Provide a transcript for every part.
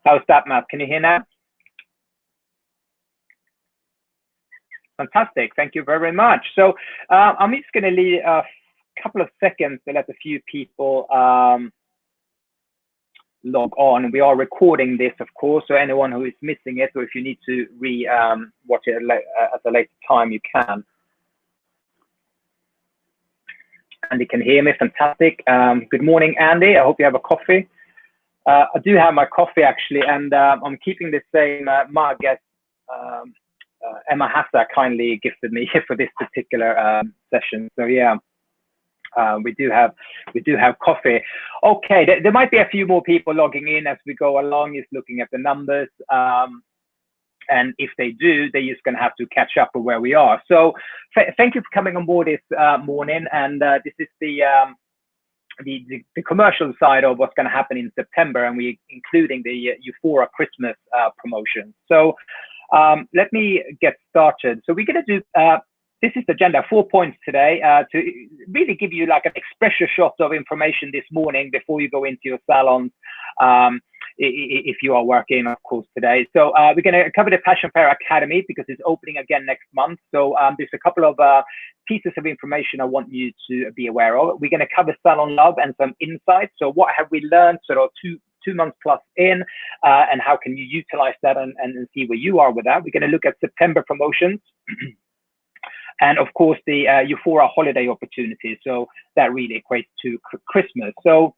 How's that, Matt? Can you hear now? Fantastic. Thank you very much. So I'm just going to leave a couple of seconds to let a few people log on. We are recording this, of course, so anyone who is missing it, or if you need to watch it at a later time, you can. Andy can hear me. Fantastic. Good morning, Andy. I hope you have a coffee. I do have my coffee, actually, and I'm keeping the same mug as Emma Hassa kindly gifted me for this particular session. So yeah, we do have coffee. Okay, there might be a few more people logging in as we go along, just looking at the numbers. And if they do, they're just going to have to catch up with where we are. So thank you for coming on board this morning. And this is the commercial side of what's going to happen in September, and we're including the Eufora Christmas promotion. So let me get started. So we're going to do, this is the agenda, 4 points today to really give you like an expression shot of information this morning before you go into your salons, if you are working, of course, today. So we're going to cover the Passion Fair Academy because it's opening again next month. So there's a couple of pieces of information I want you to be aware of. We're going to cover Salon Love and some insights. So what have we learned sort of two months plus in, and how can you utilize that and see where you are with that. We're going to look at September promotions and of course the Eufora holiday opportunities. So that really equates to Christmas. So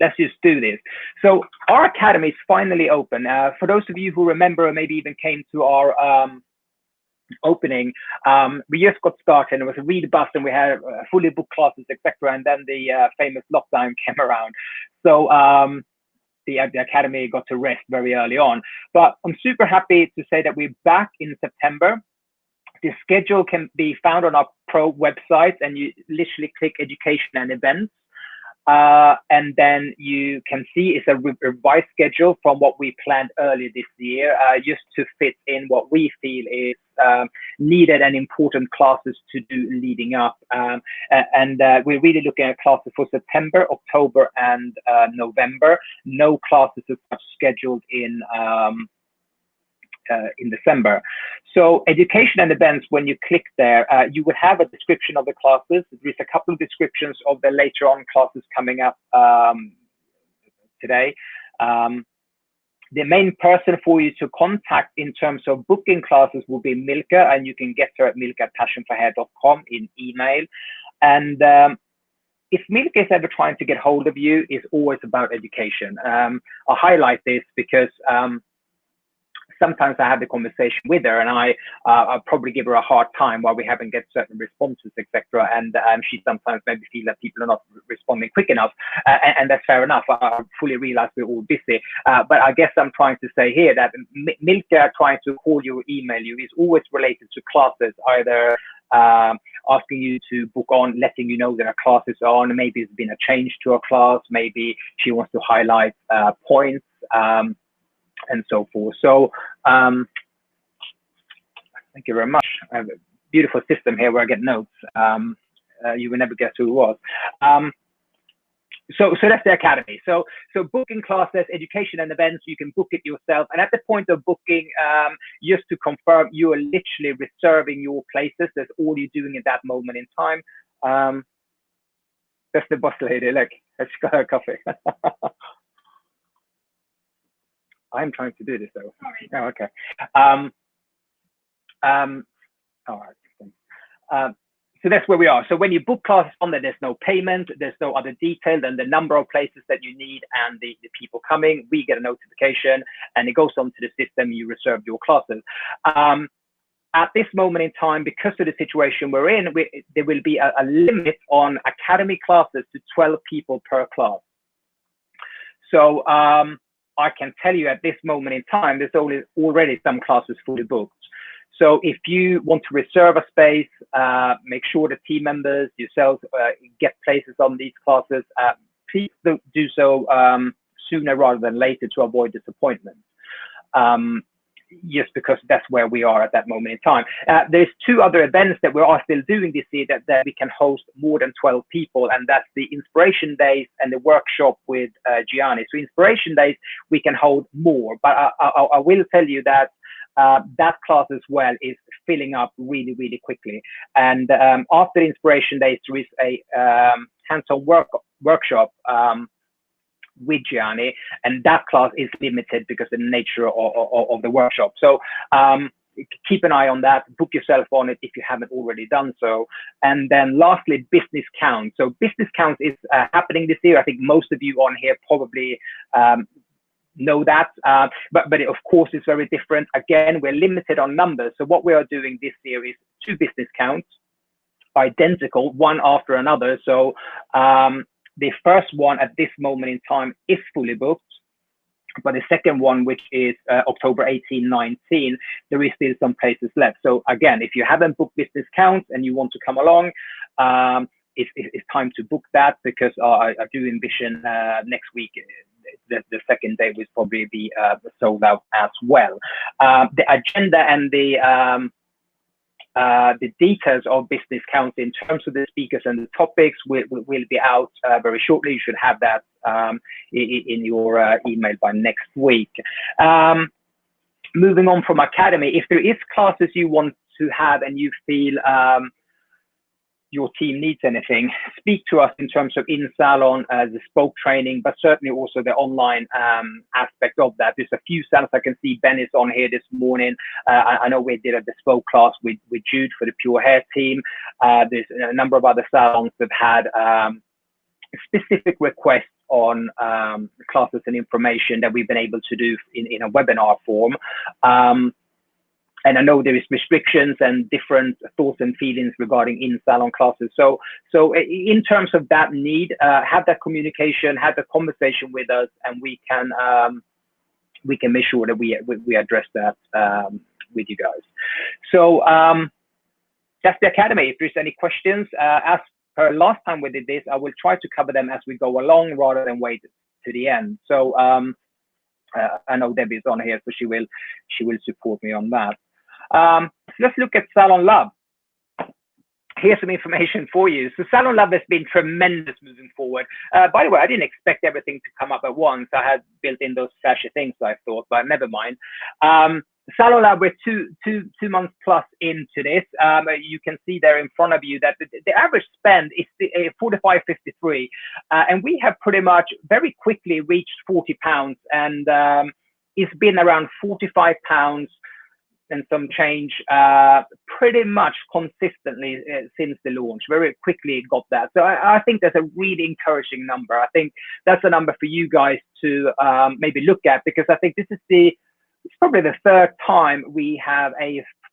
let's just do this. So our academy is finally open. For those of you who remember or maybe even came to our opening, we just got started and it was a really bust and we had fully booked classes, etc. And then the famous lockdown came around. So the academy got to rest very early on. But I'm super happy to say that we're back in September. The schedule can be found on our pro website, and you literally click education and events. And then you can see it's a revised schedule from what we planned earlier this year, just to fit in what we feel is needed and important classes to do leading up. We're really looking at classes for September, October, and November. No classes are scheduled in December. So education and events, when you click there, you would have a description of the classes. There's a couple of descriptions of the later on classes coming up today. The main person for you to contact in terms of booking classes will be Milka, and you can get her at milka@passionforhair.com in email. And if Milka is ever trying to get hold of you, it's always about education. I'll highlight this because sometimes I have the conversation with her, and I'll probably give her a hard time while we haven't get certain responses, etc. And she sometimes maybe feel that people are not responding quick enough, and that's fair enough. I fully realize we're all busy, but I guess I'm trying to say here that Milka trying to call you or email you is always related to classes, either asking you to book on, letting you know that a class is on, maybe there's been a change to a class, maybe she wants to highlight points, and so forth. So thank you very much. I have a beautiful system here where I get notes. You will never guess who it was. So that's the academy. So booking classes, education and events, you can book it yourself. And at the point of booking, just to confirm, you are literally reserving your places. That's all you're doing at that moment in time. That's the boss lady. Look, let's got her coffee. I'm trying to do this though. Sorry. Oh, okay. All right. So that's where we are. So when you book classes on there, there's no payment, there's no other detail than the number of places that you need and the people coming. We get a notification and it goes onto the system. You reserve your classes. At this moment in time, because of the situation we're in, there will be a limit on academy classes to 12 people per class. So I can tell you at this moment in time, there's already some classes fully booked. So if you want to reserve a space, make sure the team members, yourselves, get places on these classes, please do so sooner rather than later to avoid disappointment. just because that's where we are at that moment in time. There's two other events that we are still doing this year that we can host more than 12 people, and that's the Inspiration Days and the workshop with Gianni. So Inspiration Days, we can hold more, but I will tell you that that class as well is filling up really, really quickly. And after Inspiration Days, there is a hands-on workshop with Gianni, and that class is limited because of the nature of the workshop. So keep an eye on that, book yourself on it if you haven't already done so. And then lastly, Business Counts. So Business Counts is happening this year. I think most of you on here probably know that, but of course it's very different. Again, we're limited on numbers. So what we are doing this year is 2 business counts, identical, one after another. So the first one at this moment in time is fully booked, but the second one, which is October 18, 19, there is still some places left. So again, if you haven't booked business counts and you want to come along, it's time to book that, because I do envision next week, the second day will probably be sold out as well. The agenda and the details of business counts in terms of the speakers and the topics will be out very shortly. You should have that in your email by next week. Moving on from Academy, if there is classes you want to have and you feel your team needs anything, speak to us in terms of in-salon, the spoke training, but certainly also the online aspect of that. There's a few salons. I can see Ben is on here this morning. I know we did a bespoke class with Jude for the Pure Hair team. There's a number of other salons that had specific requests on classes and information that we've been able to do in a webinar form. And I know there is restrictions and different thoughts and feelings regarding in-salon classes. So in terms of that need, have that communication, have the conversation with us, and we can make sure that we address that with you guys. So that's the Academy. If there's any questions, as per last time we did this, I will try to cover them as we go along rather than wait to the end. So I know Debbie's on here, so she will support me on that. Let's look at Salon Love. Here's some information for you. So Salon Love has been tremendous moving forward. By the way, I didn't expect everything to come up at once. I had built in those flashy things, I thought, but never mind. Salon Lab, we're two months plus into this. You can see there in front of you that the average spend is 45.53, and we have pretty much very quickly reached £40, and it's been around £45 and some change pretty much consistently since the launch. Very quickly it got that. So I think that's a really encouraging number. I think that's a number for you guys to maybe look at, because I think this is it's probably the third time we have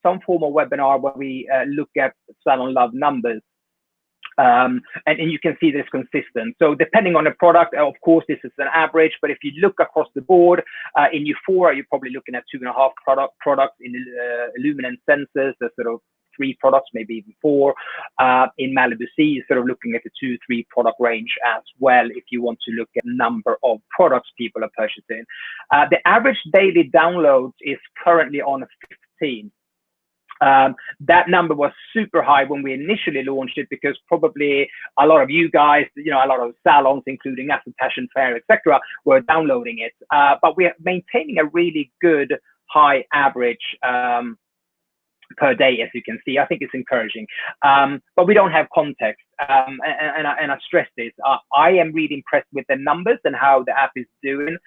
some form of webinar where we look at Salon Love numbers. And you can see this consistent. So depending on the product, of course, this is an average, but if you look across the board, in Euphoria, you're probably looking at 2.5 products. In Illuminant Sensors, there's sort of 3 products, maybe even 4. In Malibu C, you're sort of looking at the 2-3 product range as well, if you want to look at number of products people are purchasing. The average daily downloads is currently on 15. That number was super high when we initially launched it, because probably a lot of you guys, a lot of salons, including us, Passion Fair, etc., were downloading it. But we are maintaining a really good high average per day, as you can see. I think it's encouraging, but we don't have context, and I stress this. I am really impressed with the numbers and how the app is doing.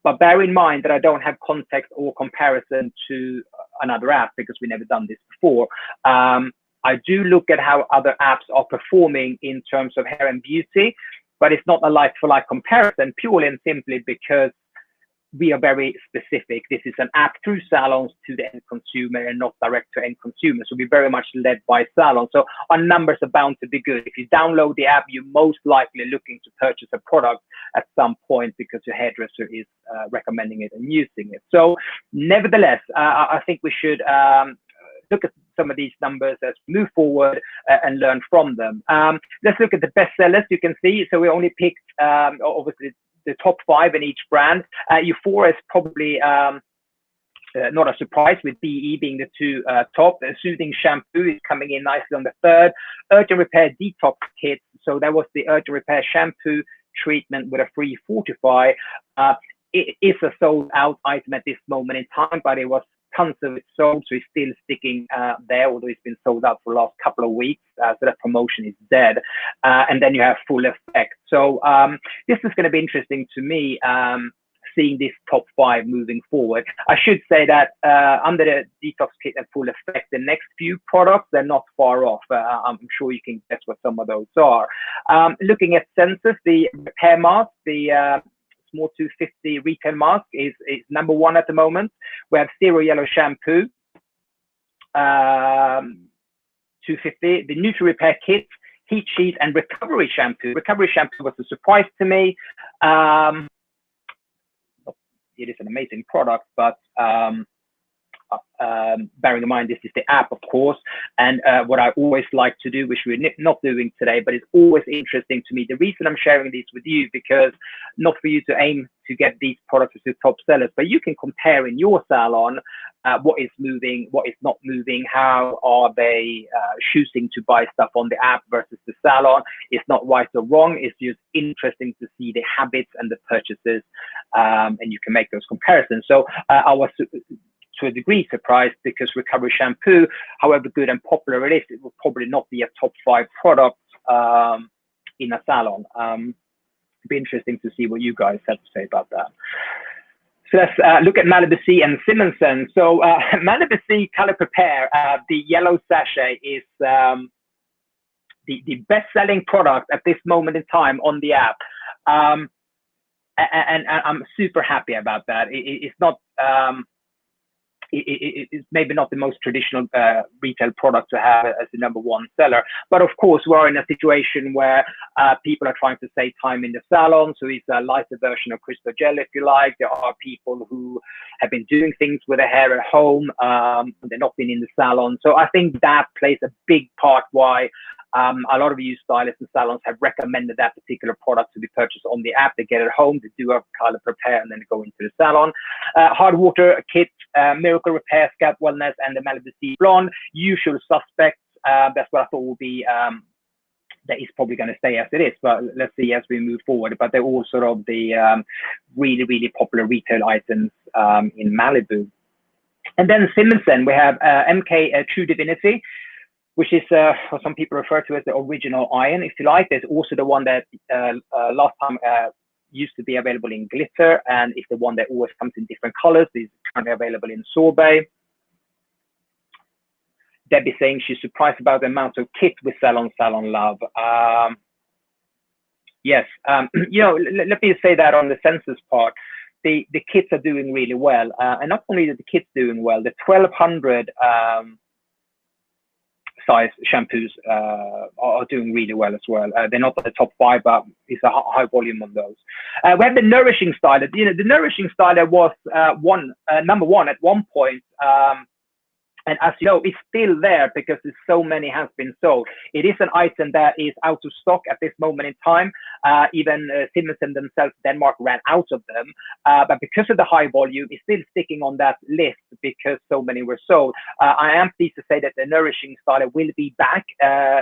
But bear in mind that I don't have context or comparison to another app, because we've never done this before. I do look at how other apps are performing in terms of hair and beauty, but it's not a like-for-like comparison, purely and simply because we are very specific. This is an app through salons to the end consumer and not direct to end consumer. So we're very much led by salons. So our numbers are bound to be good. If you download the app, you're most likely looking to purchase a product at some point because your hairdresser is recommending it and using it. So nevertheless, I think we should look at some of these numbers as we move forward and learn from them. Let's look at the best sellers. You can see, so we only picked obviously the top 5 in each brand. Euphoria is probably not a surprise with BE being the two top. The Soothing Shampoo is coming in nicely on the third. Urgent Repair Detox Kit. So that was the Urgent Repair Shampoo treatment with a free Fortify. It is a sold out item at this moment in time, but it was tons of it sold, so it's still sticking there, although it's been sold out for the last couple of weeks. So that promotion is dead. And then you have Full Effect. So this is going to be interesting to me. Seeing this top 5 moving forward. I should say that under the Detox Kit and Full Effect, the next few products, they're not far off. I'm sure you can guess what some of those are. Looking at Sensus, the repair mask, the Small 250 retail mask is number 1 at the moment. We have Zero Yellow Shampoo, 250, the Nutri Repair Kit, Heat Sheet, and Recovery Shampoo. Recovery Shampoo was a surprise to me. It is an amazing product, but bearing in mind this is the app, of course, and what I always like to do, which we're not doing today, but it's always interesting to me. The reason I'm sharing these with you, because not for you to aim to get these products as your top sellers, but you can compare in your salon what is moving, what is not moving, how are they choosing to buy stuff on the app versus the salon. It's not right or wrong, it's just interesting to see the habits and the purchases, and you can make those comparisons. So I was to a degree surprised, because Recovery Shampoo, however good and popular it is, it will probably not be a top 5 product in a salon. It'd be interesting to see what you guys have to say about that. So let's look at Malibu C and Simonsen. So Malibu C Color Prepare, the yellow sachet, is the best-selling product at this moment in time on the app. And I'm super happy about that. It's not... It's maybe not the most traditional retail product to have as the number 1 seller, but of course we're in a situation where people are trying to save time in the salon, so it's a lighter version of Crystal Gel, if you like. There are people who have been doing things with their hair at home, they're not been in the salon, so I think that plays a big part why a lot of you stylists and salons have recommended that particular product to be purchased on the app. They get it home, they do a color prepare, and then go into the salon. Hard Water Kit, Miracle Repair, Scalp Wellness, and the Malibu C Blonde, usual suspects. That's what I thought would be, that is probably going to stay as it is, but let's see as we move forward. But they're all sort of the really, really popular retail items in Malibu. And then Simonsen, we have MK True Divinity, which is what some people refer to as the original iron, if you like. There's also the one that last time used to be available in glitter, and it's the one that always comes in different colors. It's currently available in sorbet. Debbie saying she's surprised about the amount of kit with Salon Love. Yes, you know, let me say that on the Sensus part, the kits are doing really well, and not only are the kits doing well, the 1200 size shampoos are doing really well as well. They're not the top 5, but it's a high volume on those. We have the Nourishing Styler. You know, the Nourishing Styler was number 1 at one point. And as you know, it's still there because there's so many has been sold. It is an item that is out of stock at this moment in time. Even Simonsen themselves, Denmark, ran out of them. But because of the high volume, it's still sticking on that list because so many were sold. I am pleased to say that the Nourishing Styler will be back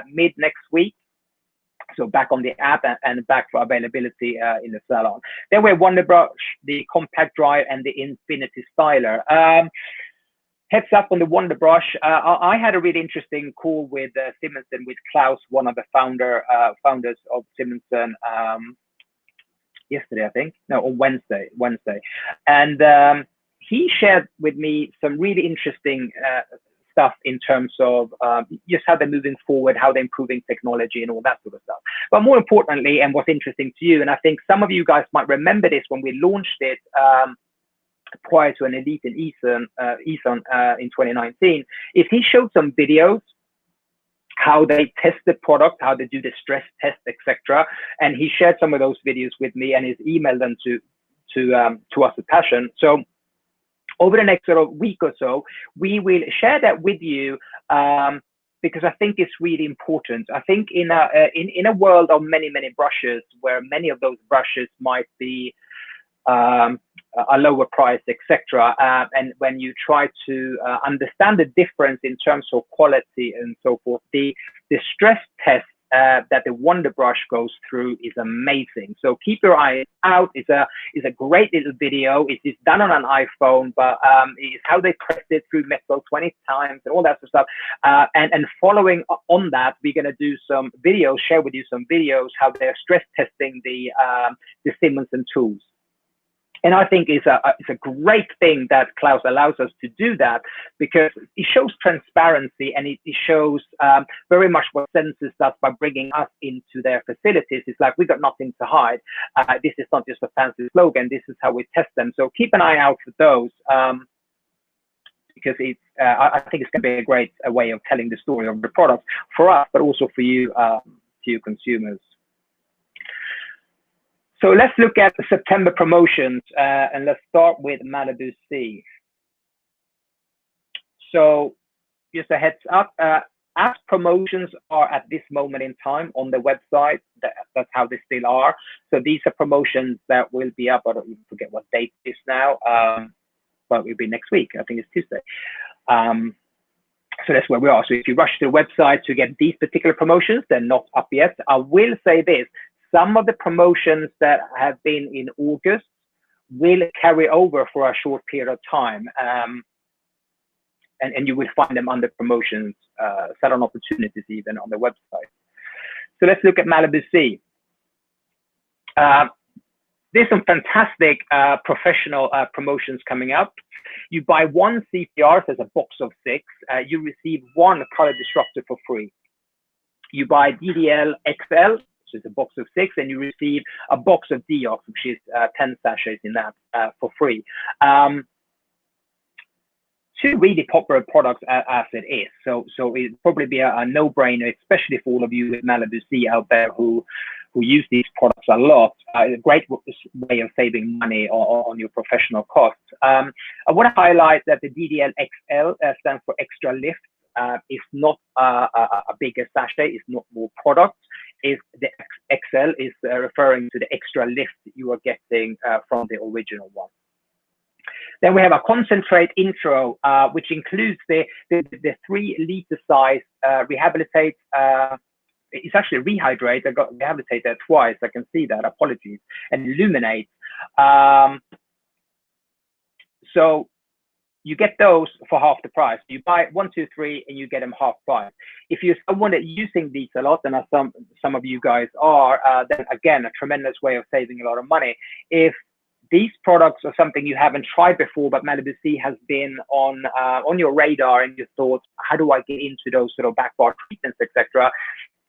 mid next week. So back on the app and back for availability in the salon. Then we have Wonder Brush, the Compact Dry, and the Infinity Styler. Heads up on the Wonder Brush. I had a really interesting call with Simonsen, with Klaus, one of the founders of Simonsen, yesterday, I think. No, on Wednesday. And he shared with me some really interesting stuff in terms of just how they're moving forward, how they're improving technology and all that sort of stuff. But more importantly, and what's interesting to you, and I think some of you guys might remember this when we launched it, prior to an Elite and Eson in 2019, is he showed some videos how they test the product, how they do the stress test, etc. And he shared some of those videos with me, and he's emailed them to us at Passion. So over the next sort of week or so, we will share that with you, because I think it's really important. I think in a world of many brushes, where many of those brushes might be a lower price, etc. And when you try to understand the difference in terms of quality and so forth, the stress test that the Wonder Brush goes through is amazing. So keep your eyes out. It's a great little video. It is done on an iPhone, but it's how they pressed it through metal 20 times and all that sort of stuff. And following on that, we're going to do some videos, share with you some videos how they're stress testing the Simonsen tools. And I think it's a great thing that Klaus allows us to do that, because it shows transparency, and it shows very much what Sensors does by bringing us into their facilities. It's like, we got nothing to hide. This is not just a fancy slogan. This is how we test them. So keep an eye out for those, because it's I think it's going to be a great way of telling the story of the product for us, but also for you, to you consumers. So let's look at the September promotions, and let's start with Malibu C. So just a heads up, as promotions are at this moment in time on the website, that's how they still are. So these are promotions that will be up, I don't even forget what date it is now, but it will be next week. I think it's Tuesday. So that's where we are. So if you rush to the website to get these particular promotions, they're not up yet. I will say this. Some of the promotions that have been in August will carry over for a short period of time, and you will find them under promotions, salon opportunities even on the website. So let's look at Malibu C. There's some fantastic professional promotions coming up. You buy one CPR, there's a box of 6. You receive one color disruptor for free. You buy DDL XL, which is a box of 6, and you receive a box of Deox, which is 10 sachets in that, for free. Two really popular products as it is. So it'd probably be a no-brainer, especially for all of you with Malibu C out there who use these products a lot. A great way of saving money on your professional costs. I want to highlight that the DDL XL stands for extra lift. It's not a bigger sachet, it's not more product. Is the XL is referring to the extra lift you are getting from the original one. Then we have a concentrate intro, which includes the 3-liter size Rehabilitate. It's actually Rehydrate. I got Rehabilitate there twice. I can see that. Apologies. And Illuminate. So you get those for half the price. You buy 1, 2, 3, and you get them half price. If you're someone that's using these a lot, and as some of you guys are, then again, a tremendous way of saving a lot of money. If these products are something you haven't tried before, but Malibu C has been on your radar, and you thought, how do I get into those sort of back bar treatments, etc.,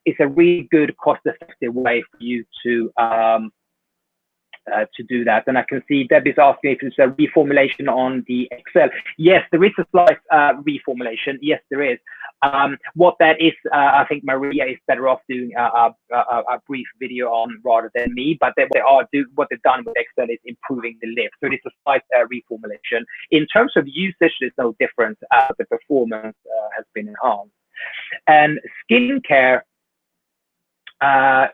it's a really good, cost-effective way for you to do that. And I can see Debbie's asking if it's a reformulation on the XL. Yes, there is a slight reformulation. Yes, there is. What that is, I think Maria is better off doing a brief video on rather than me. But what they've done with XL is improving the lift. So it is a slight reformulation. In terms of usage, there's no difference. The performance has been enhanced. And skincare.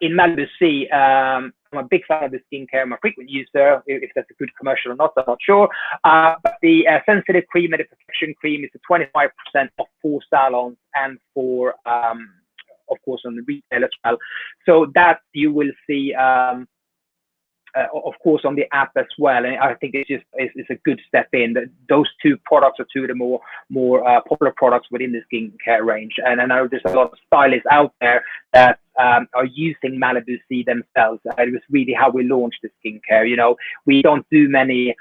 In Malibu C, I'm a big fan of the skincare. I'm a frequent user. If that's a good commercial or not, I'm not sure. But the sensitive cream and the protection cream is a 25% off for salons and for, of course, on the retail as well. So that you will see, of course, on the app as well. And I think it's a good step in. Those two products are two of the more popular products within the skincare range. And I know there's a lot of stylists out there that are using Malibu C themselves. It was really how we launched the skincare. You know, we don't do many,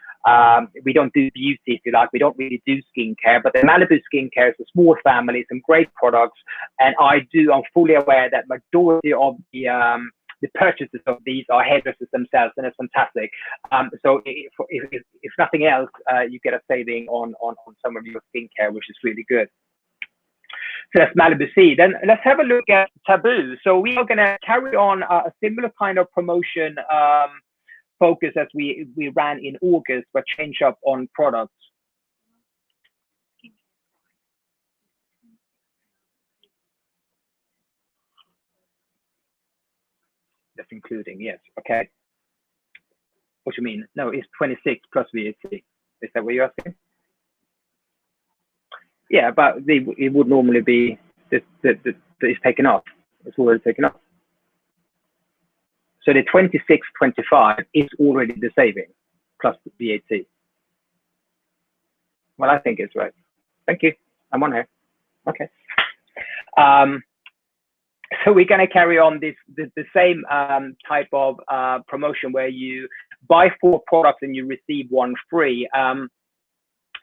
we don't do beauty, if you like. We don't really do skincare, but the Malibu skincare is a small family, some great products. And I'm fully aware that majority of the purchases of these are hairdressers themselves, and it's fantastic. So if nothing else, you get a saving on some of your skincare, which is really good. So that's Malibu C. Then let's have a look at Taboo. So we are going to carry on a similar kind of promotion focus as we ran in August, but change up on products. That's including, yes. Okay. What do you mean? No, it's 26 plus VAT. Is that what you're asking? Yeah, but it would normally be that it's taken off. It's already taken off. So the 26.25 is already the saving plus the VAT. Well, I think it's right. Thank you. I'm on here. Okay. So we're going to carry on the same type of promotion where you buy 4 products and you receive 1 free.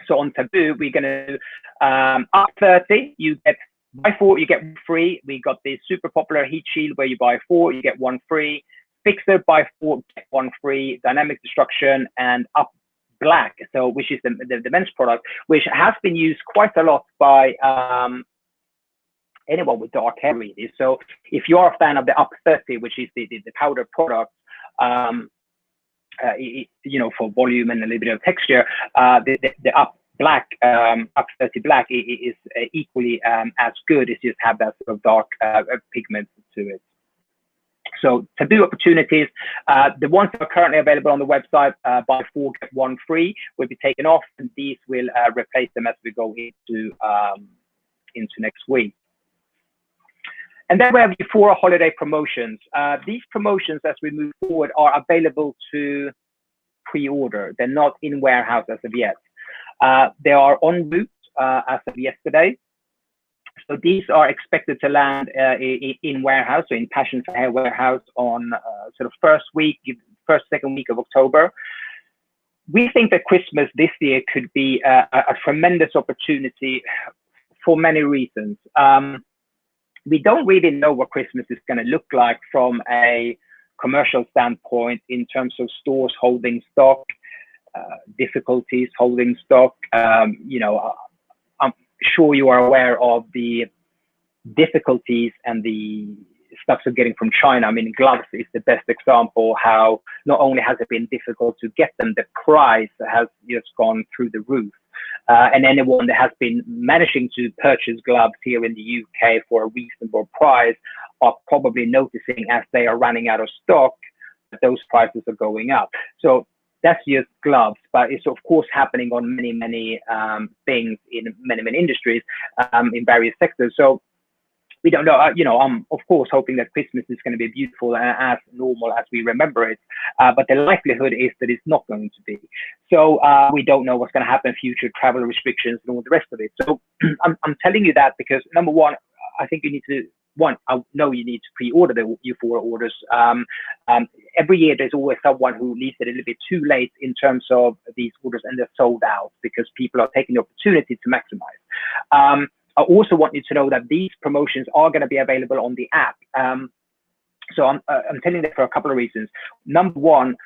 So on Taboo, we're going to up 30, you get buy 4, you get 1 free. We got the super popular Heat Shield where you buy 4, you get 1 free. Fixer, buy 4, get 1 free. Dynamic Destruction and Up Black, so which is the men's product, which has been used quite a lot by anyone with dark hair really. So if you are a fan of the Up 30, which is the powder product, you know, for volume and a little bit of texture, the Up Black, Up 30 Black is equally as good. It's just have that sort of dark pigment to it. So Taboo opportunities, the ones that are currently available on the website, buy 4, get 1 free, will be taken off, and these will replace them as we go into next week. And then we have Euphoria holiday promotions. These promotions, as we move forward, are available to pre-order. They're not in warehouse as of yet. They are en route as of yesterday. So these are expected to land in warehouse, so in Passion for Hair warehouse on sort of first, second week of October. We think that Christmas this year could be a tremendous opportunity for many reasons. We don't really know what Christmas is going to look like from a commercial standpoint in terms of stores holding stock, difficulties holding stock. You know, I'm sure you are aware of the difficulties and the stuff we're getting from China. I mean, gloves is the best example how not only has it been difficult to get them, the price has just gone through the roof. And anyone that has been managing to purchase gloves here in the UK for a reasonable price are probably noticing as they are running out of stock that those prices are going up. So that's just gloves, but it's of course happening on many things in many industries in various sectors. So we don't know. You know, I'm of course hoping that Christmas is going to be beautiful and as normal as we remember it, but the likelihood is that it's not going to be. So we don't know what's going to happen, future travel restrictions and all the rest of it. So I'm telling you that because number one, I think you need to. I know you need to pre-order the Euphoria orders. Every year there's always someone who leaves it a little bit too late in terms of these orders and they're sold out because people are taking the opportunity to maximize. I also want you to know that these promotions are going to be available on the app. So I'm telling you that for a couple of reasons. Number one,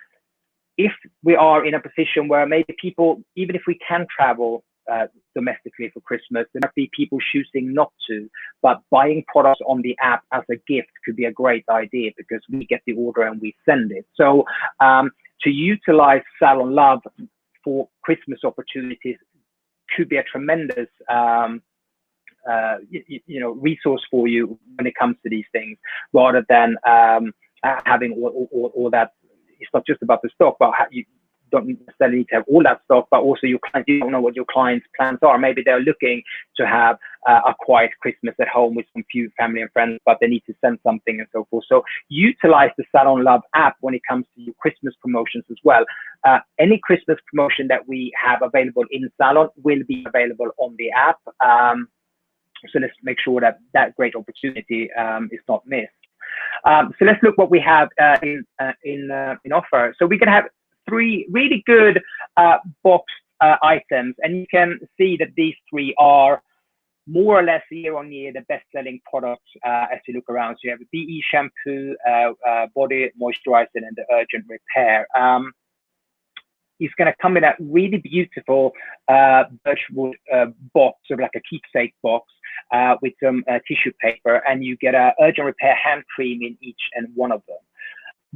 if we are in a position where maybe people, even if we can travel domestically for Christmas, there might be people choosing not to, but buying products on the app as a gift could be a great idea because we get the order and we send it. So to utilize Salon Love for Christmas opportunities could be a tremendous you know, resource for you when it comes to these things, rather than having all that. It's not just about the stock, but you don't necessarily need to have all that stock, but also your clients, you don't know what your clients' plans are. Maybe they're looking to have a quiet Christmas at home with some few family and friends, but they need to send something and so forth. So utilize the Salon Love app when it comes to your Christmas promotions as well. Any Christmas promotion that we have available in Salon will be available on the app. So let's make sure that that great opportunity is not missed. So let's look what we have in offer. So we can have 3 really good boxed items, and you can see that these 3 are more or less year on year the best-selling products as you look around. So you have the BE shampoo, body moisturizer, and the urgent repair. It's going to come in a really beautiful birchwood box, sort of like a keepsake box with some tissue paper, and you get a urgent repair hand cream in each and one of them.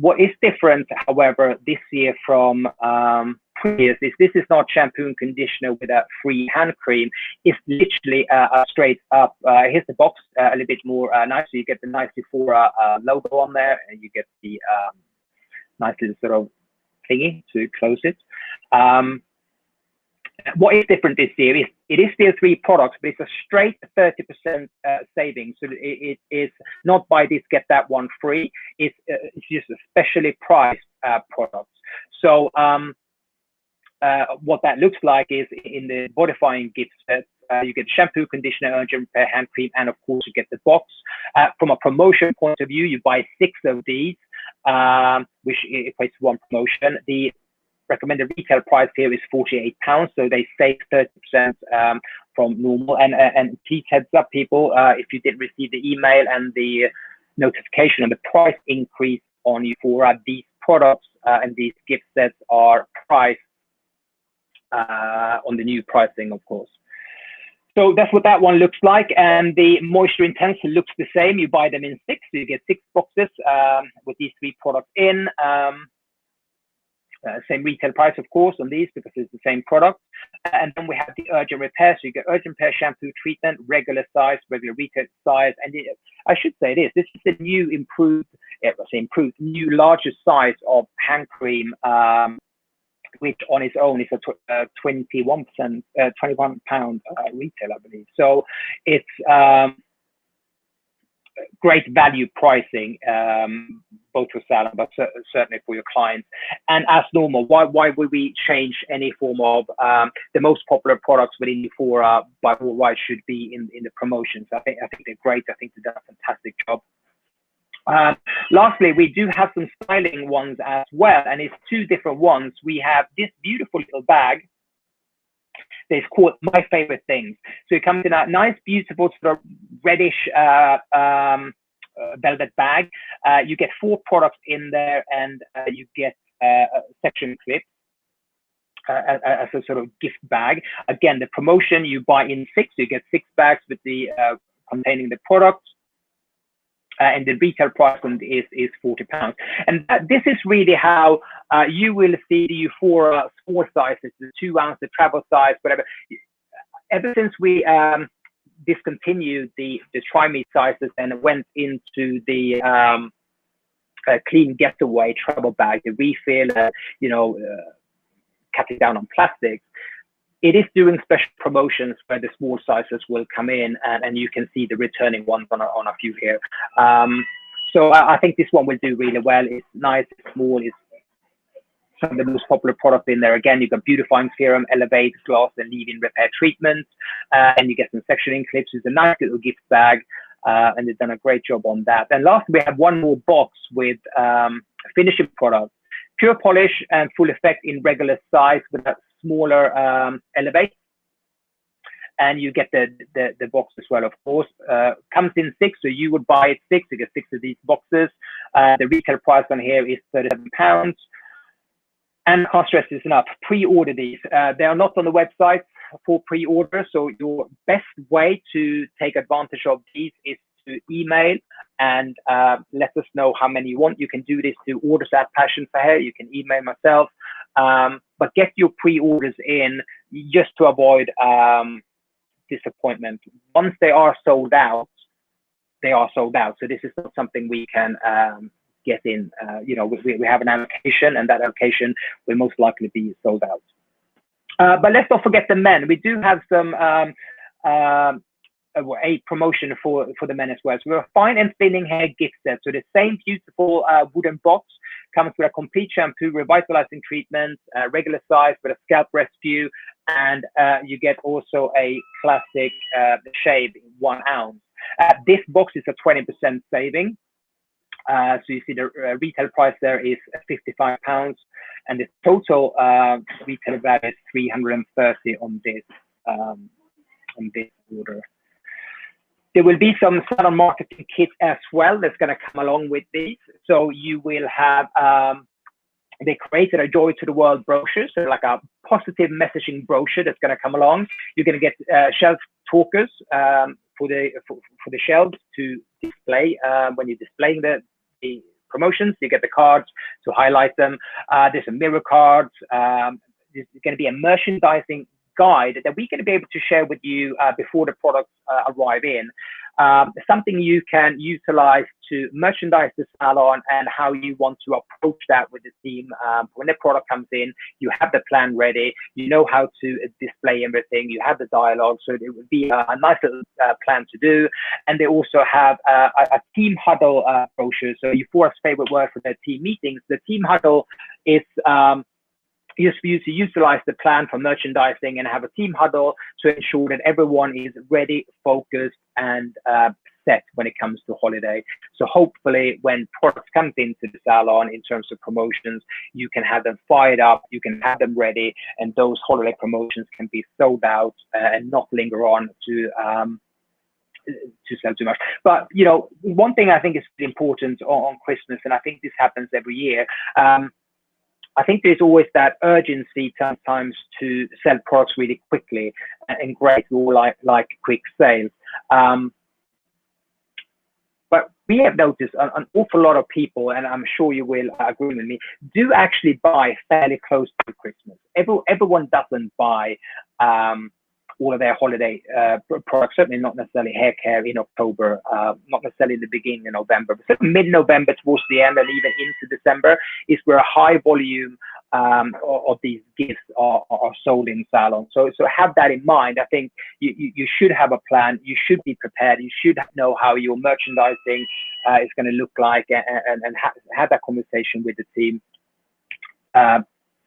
What is different, however, this year from previous is this is not shampoo and conditioner with a free hand cream. It's literally a straight up, here's the box, a little bit more nice. So you get the nice Euphoria logo on there, and you get the nice little sort of thingy to close it. What is different this year is it is still 3 products, but it's a straight 30% saving. So it is not buy this, get that one free. It's just a specially priced products. So what that looks like is in the Bodifying gift set, you get shampoo, conditioner, urgent repair, hand cream, and of course you get the box. From a promotion point of view, you buy 6 of these, which equates to 1 promotion. The recommended retail price here is £48, so they save 30% from normal. And please heads up, people, if you did receive the email and the notification on the price increase on Eufora, these products and these gift sets are priced on the new pricing, of course. So that's what that one looks like, and the Moisture Intense looks the same. You buy them in 6, so you get 6 boxes with these 3 products in. Same retail price, of course, on these because it's the same product. And then we have the Urgent Repair. So you get Urgent Repair shampoo treatment, regular size, regular retail size. And I should say this is the new new larger size of hand cream, which on its own is a 21 pound retail, I believe. So it's great value pricing, both for Salon, but certainly for your clients. And as normal, why would we change any form of the most popular products within Eufora by what should be in the promotions? I think they're great. I think they've done a fantastic job. Lastly, we do have some styling ones as well, and it's 2 different ones. We have this beautiful little bag. It's called My Favorite Things. So it comes in a nice, beautiful sort of reddish velvet bag. You get 4 products in there, and you get a section clip as a sort of gift bag. Again, the promotion, you buy in 6, so you get 6 bags with the containing the products. And the retail price on is £40. And this is really how you will see the Eufora small sizes, the 2 ounce, the travel size, whatever. Ever since we discontinued the Try Me sizes and went into the Clean Getaway travel bag, the refill, cutting down on plastics, it is doing special promotions where the small sizes will come in, and you can see the returning ones on a few here. So I think this one will do really well. It's nice, it's small, it's some of the most popular products in there. Again, you've got Beautifying Serum, Elevate, Gloss, and Leave-In Repair Treatment, and you get some sectioning clips. It's a nice little gift bag, and they've done a great job on that. And lastly, we have one more box with finishing products. Pure Polish and Full Effect in regular size with a smaller Elevate, and you get the box as well, of course. Comes in 6, so you would buy it 6, you get 6 of these boxes. The retail price on here is £37, and I can't stress this enough, pre-order these. They are not on the website for pre-order, so your best way to take advantage of these is to email and let us know how many you want. You can do this to orders@passion4hair. You can email myself, but get your pre-orders in just to avoid disappointment. Once they are sold out, they are sold out. So this is not something we can get in. We have an allocation, and that allocation will most likely be sold out. But let's not forget the men. We do have some a promotion for the men as well. So we're a fine and thinning hair gift set. So the same beautiful wooden box comes with a complete shampoo, revitalizing treatment, regular size with a scalp rescue, and you get also a classic shave in 1 ounce. This box is a 20% saving. So you see the retail price there is £55, and the total retail value is £330 on this order. There will be some salon marketing kit as well that's going to come along with these. So you will have, they created a Joy to the World brochure, so like a positive messaging brochure that's going to come along. You're going to get shelf talkers for the shelves to display when you're displaying the promotions. You get the cards to highlight them. There's some mirror cards. There's going to be a merchandising guide that we're going to be able to share with you before the products arrive in. Something you can utilize to merchandise the salon and how you want to approach that with the team. When the product comes in, you have the plan ready, you know how to display everything, you have the dialogue, so it would be a nice little plan to do. And they also have a team huddle brochure. So Euphoria's favorite word for their team meetings. The team huddle is just for you to utilize the plan for merchandising and have a team huddle to ensure that everyone is ready, focused, and set when it comes to holiday. So hopefully when products comes into the salon in terms of promotions, you can have them fired up, you can have them ready, and those holiday promotions can be sold out and not linger on to sell too much. But you know, one thing I think is important on Christmas, and I think this happens every year, I think there's always that urgency sometimes to sell products really quickly, and great, we all like quick sales. But we have noticed an awful lot of people, and I'm sure you will agree with me, do actually buy fairly close to Christmas. Everyone doesn't buy all of their holiday products, certainly not necessarily hair care in October, not necessarily in the beginning of November, but mid-November towards the end and even into December is where a high volume of these gifts are sold in salons. So have that in mind. I think you should have a plan, you should be prepared, you should know how your merchandising is going to look like, and have that conversation with the team.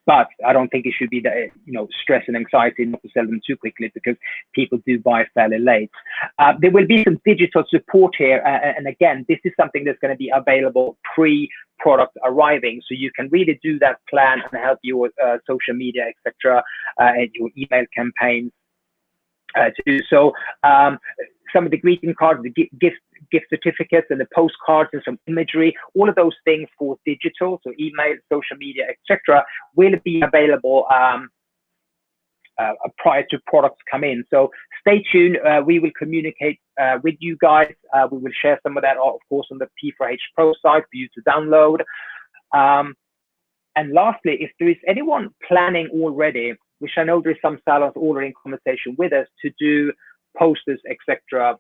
But I don't think it should be the stress and anxiety not to sell them too quickly, because people do buy fairly late. There will be some digital support here, and again, this is something that's going to be available pre-product arriving, so you can really do that plan and help your social media, etc., and your email campaigns to do so. Some of the greeting cards, the gift certificates, and the postcards, and some imagery, all of those things for digital, so email, social media, etc., will be available prior to products come in. So stay tuned. We will communicate with you guys. We will share some of that, of course, on the P4H Pro site for you to download. And lastly, if there is anyone planning already, which I know there's some salons already in conversation with us to do posters, etc.,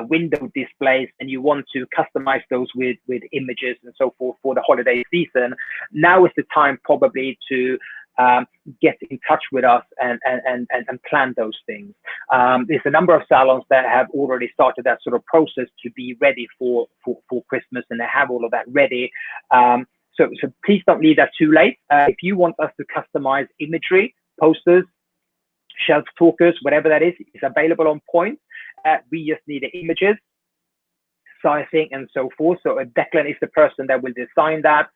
window displays, and you want to customize those with images and so forth for the holiday season, now is the time probably to get in touch with us and plan those things. There's a number of salons that have already started that sort of process to be ready for Christmas, and they have all of that ready. So please don't leave that too late. If you want us to customize imagery, posters, shelf talkers, whatever that is available on point. We just need the images, sizing, and so forth. So Declan is the person that will design that.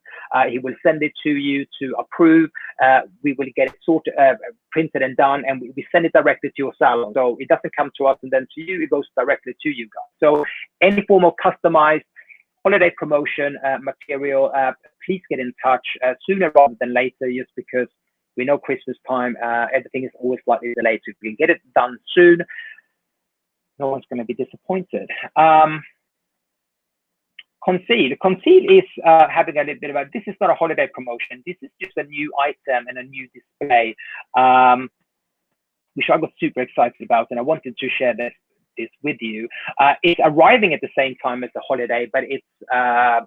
He will send it to you to approve. We will get it sorted, printed and done, and we send it directly to your salon. So it doesn't come to us and then to you, it goes directly to you guys. So any form of customized holiday promotion material, please get in touch sooner rather than later, just because we know Christmas time, everything is always slightly delayed. So if we can get it done soon, no one's going to be disappointed. Conceal is having a little bit about, this is not a holiday promotion. This is just a new item and a new display, which I got super excited about, and I wanted to share this with you. It's arriving at the same time as the holiday, but it's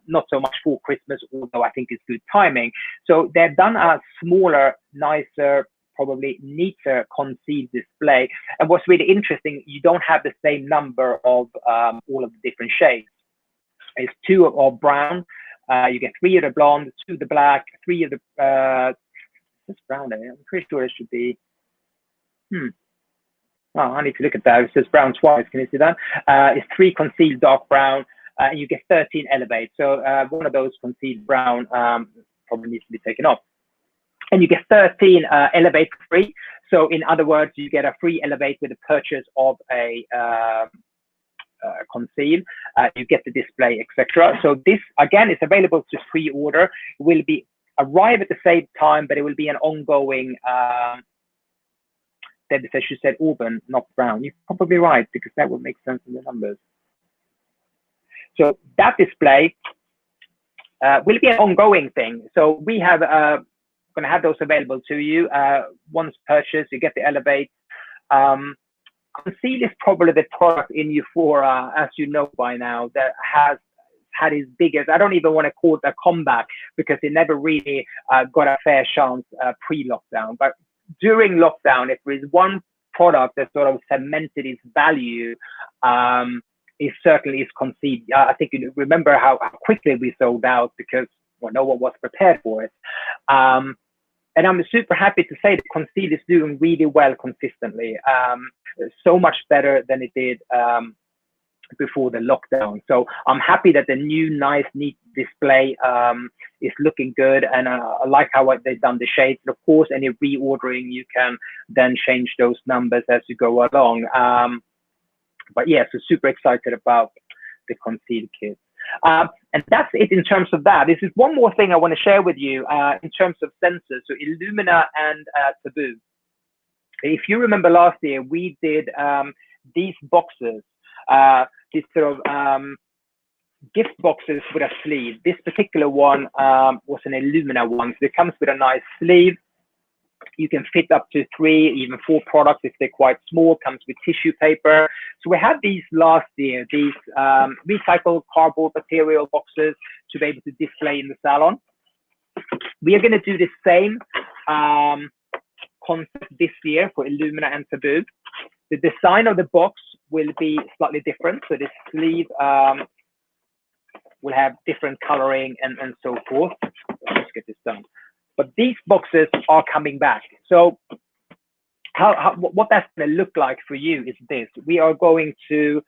not so much for Christmas, although I think it's good timing. So they've done a smaller, nicer, probably neater concealed display. And what's really interesting, you don't have the same number of all of the different shades. It's 2 of brown, you get 3 of the blonde, 2 of the black, 3 of the it's brown there. I'm pretty sure it should be oh, I need to look at that. It says brown twice. Can you see that? It's 3 concealed dark brown, and you get 13 elevate. So one of those concealed brown probably needs to be taken off. And you get 13 elevate free. So in other words, you get a free elevate with the purchase of a conceal. You get the display, etc. So this again is available to pre-order. It will be arrive at the same time, but it will be an ongoing. Debbie says she said auburn, not brown. You're probably right, because that would make sense in the numbers. So that display will be an ongoing thing. So we have going to have those available to you. Once purchased, you get the elevate. Conceal is probably the product in Euphoria, as you know by now, that has had its biggest, I don't even want to call it a comeback because it never really got a fair chance pre-lockdown. But during lockdown, if there is one product that sort of cemented its value, it certainly is Concede. I think you remember how quickly we sold out because no one was prepared for it. And I'm super happy to say that Concede is doing really well consistently, so much better than it did before the lockdown. So I'm happy that the new nice, neat display is looking good, and I like how they've done the shades. And of course, any reordering, you can then change those numbers as you go along. But yeah, so super excited about the Concede kit. And that's it in terms of that. This is one more thing I want to share with you in terms of sensors. So Illumina and Taboo. If you remember last year, we did these boxes, these sort of gift boxes with a sleeve. This particular one was an Illumina one. So it comes with a nice sleeve. You can fit up to 3, even 4 products if they're quite small. Comes with tissue paper. So we had these last year, these recycled cardboard material boxes to be able to display in the salon. We are going to do the same concept this year for Illumina and Taboo. The design of the box will be slightly different. So the sleeve will have different coloring and so forth. Let's get this done. But these boxes are coming back. So what that's going to look like for you is this. We are going to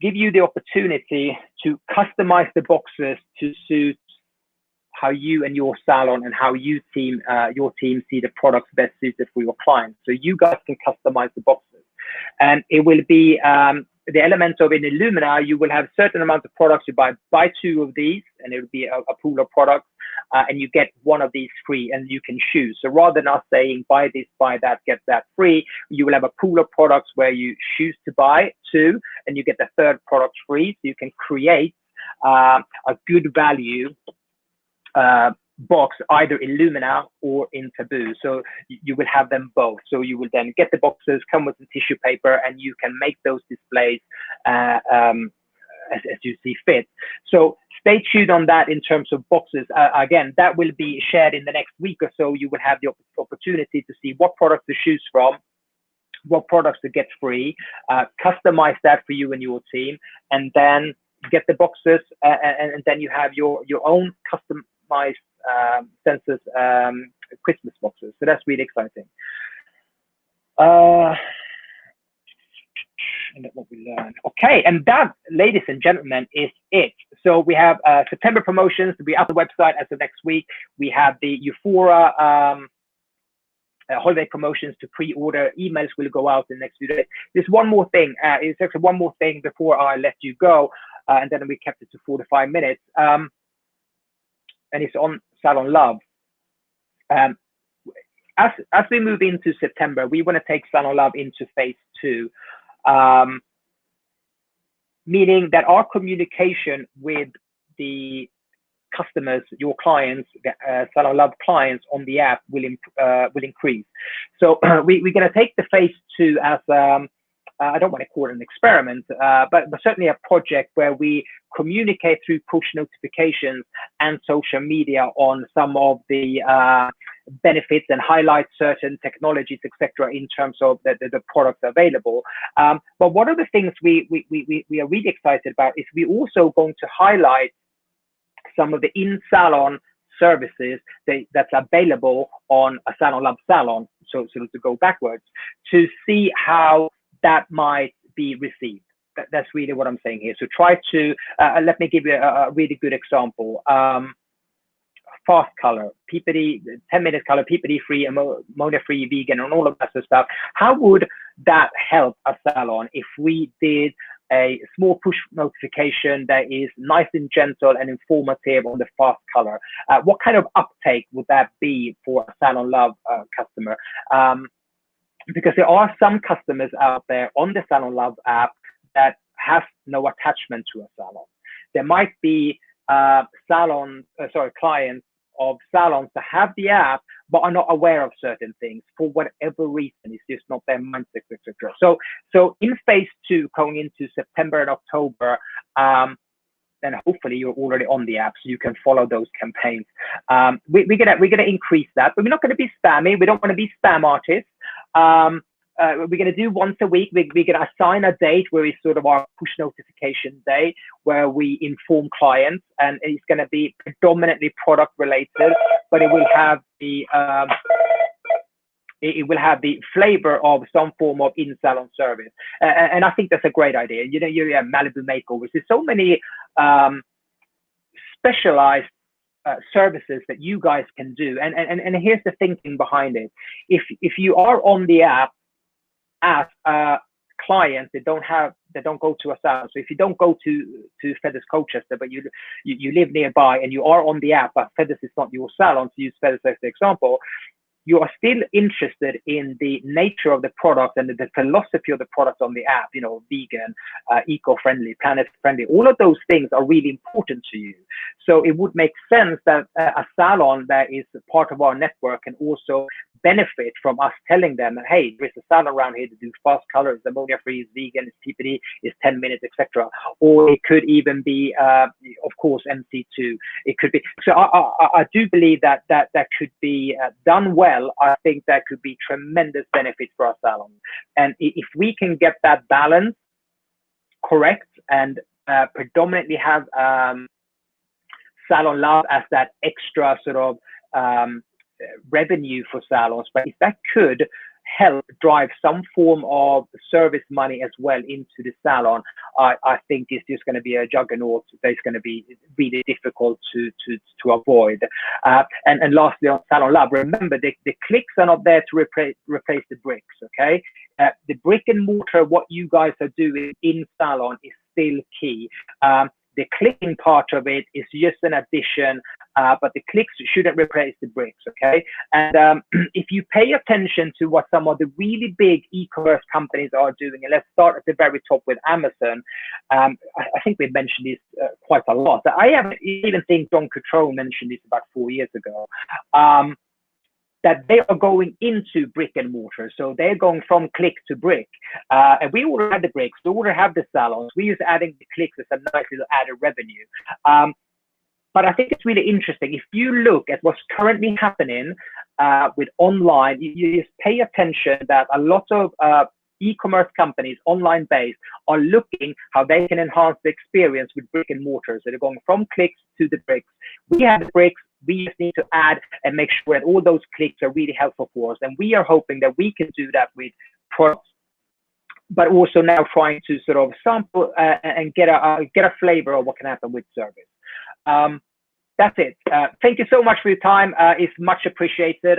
give you the opportunity to customize the boxes to suit how you and your salon and how your team see the products best suited for your clients. So you guys can customize the boxes. And it will be the element of in Illumina, you will have a certain amount of products. You buy 2 of these, and it will be a pool of products. And you get 1 of these free, and you can choose. So rather than us saying buy this, buy that, get that free, you will have a pool of products where you choose to buy 2, and you get the 3rd product free. So you can create a good value box, either Illumina or in Taboo. So you will have them both. So you will then get the boxes, come with some tissue paper, and you can make those displays as you see fit. So stay tuned on that in terms of boxes. Again, that will be shared in the next week or so. You will have the opportunity to see what products to choose from, what products to get free, customize that for you and your team, and then get the boxes, and then you have your own customized Sensors Christmas boxes. So that's really exciting. And that's what we learned. Okay, and that, ladies and gentlemen, is it. So we have September promotions to be up on the website as of next week. We have the Euphora holiday promotions to pre-order. Emails will go out in the next few days. There's one more thing. It's actually one more thing before I let you go, and then we kept it to 45 minutes. And it's on Salon Love. As we move into September, we want to take Salon Love into phase 2. Meaning that our communication with the customers, your clients, Salon Love clients on the app will increase. So we're going to take the phase 2 as I don't want to call it an experiment, but certainly a project where we communicate through push notifications and social media on some of the benefits and highlight certain technologies, etc., in terms of the products available. But one of the things we are really excited about is we're also going to highlight some of the in-salon services that's available on a Salon Love salon. So to go backwards, to see how that might be received. That's really what I'm saying here. So try to, let me give you a really good example. Fast color, PPD, 10-minute color, PPD free, ammonia free, vegan, and all of that sort of stuff. How would that help a salon if we did a small push notification that is nice and gentle and informative on the fast color? What kind of uptake would that be for a Salon Love customer? Because there are some customers out there on the Salon Love app that have no attachment to a salon. There might be clients of salons that have the app but are not aware of certain things for whatever reason. It's just not their mindset, etc. So in phase 2, going into September and October, then hopefully you're already on the app, so you can follow those campaigns. We're gonna increase that, but we're not gonna be spammy. We don't want to be spam artists. We're going to do once a week. We're going to assign a date where it's sort of our push notification day, where we inform clients, and it's going to be predominantly product related, but it will have the flavor of some form of in-salon service. And I think that's a great idea. You know, Malibu makeovers. There's so many specialized services that you guys can do. And here's the thinking behind it. If you are on the app as clients that don't go to a salon. So if you don't go to Feathers Colchester, but you live nearby and you are on the app, but Feathers is not your salon, to use Feathers as the example, you are still interested in the nature of the product and the philosophy of the product on the app, you know, vegan, eco-friendly, planet-friendly, all of those things are really important to you. So it would make sense that a salon that is part of our network can also benefit from us telling them, hey, there's a salon around here to do fast color, it's ammonia-free, it's vegan, it's PPD, it's 10 minutes, etc. Or it could even be, of course, MC2. It could be. So I do believe that could be done well. I think that could be tremendous benefits for our salon. And if we can get that balance correct and predominantly have Salon Lab as that extra sort of revenue for salons, but if that could help drive some form of service money as well into the salon, I think it's just going to be a juggernaut that's going to be really difficult to avoid. And lastly, on Salon Lab, remember the clicks are not there to replace the bricks. Okay, the brick and mortar, what you guys are doing in salon, is still key. The clicking part of it is just an addition, but the clicks shouldn't replace the bricks, okay? And if you pay attention to what some of the really big e-commerce companies are doing, and let's start at the very top with Amazon, I think we've mentioned this quite a lot. I haven't even think Don Cutrone mentioned this about 4 years ago. That they are going into brick and mortar. So they're going from click to brick. And we already have the bricks, we already have the salons. We're just adding the clicks as a nice little added revenue. But I think it's really interesting. If you look at what's currently happening with online, you just pay attention that a lot of e-commerce companies, online based, are looking how they can enhance the experience with brick and mortar. So they're going from clicks to the bricks. We have the bricks. We just need to add and make sure that all those clicks are really helpful for us. And we are hoping that we can do that with products, but also now trying to sort of sample and get a flavor of what can happen with service. That's it. Thank you so much for your time. It's much appreciated.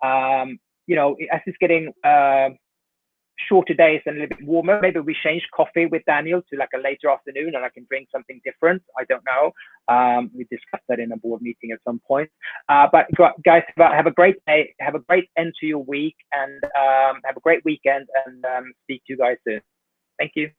You know, as it's getting shorter days and a little bit warmer, maybe we change coffee with Daniel to like a later afternoon and I can drink something different. I don't know. We discussed that in a board meeting at some point. But guys, have a great day, have a great end to your week, and have a great weekend, and speak to you guys soon. Thank you.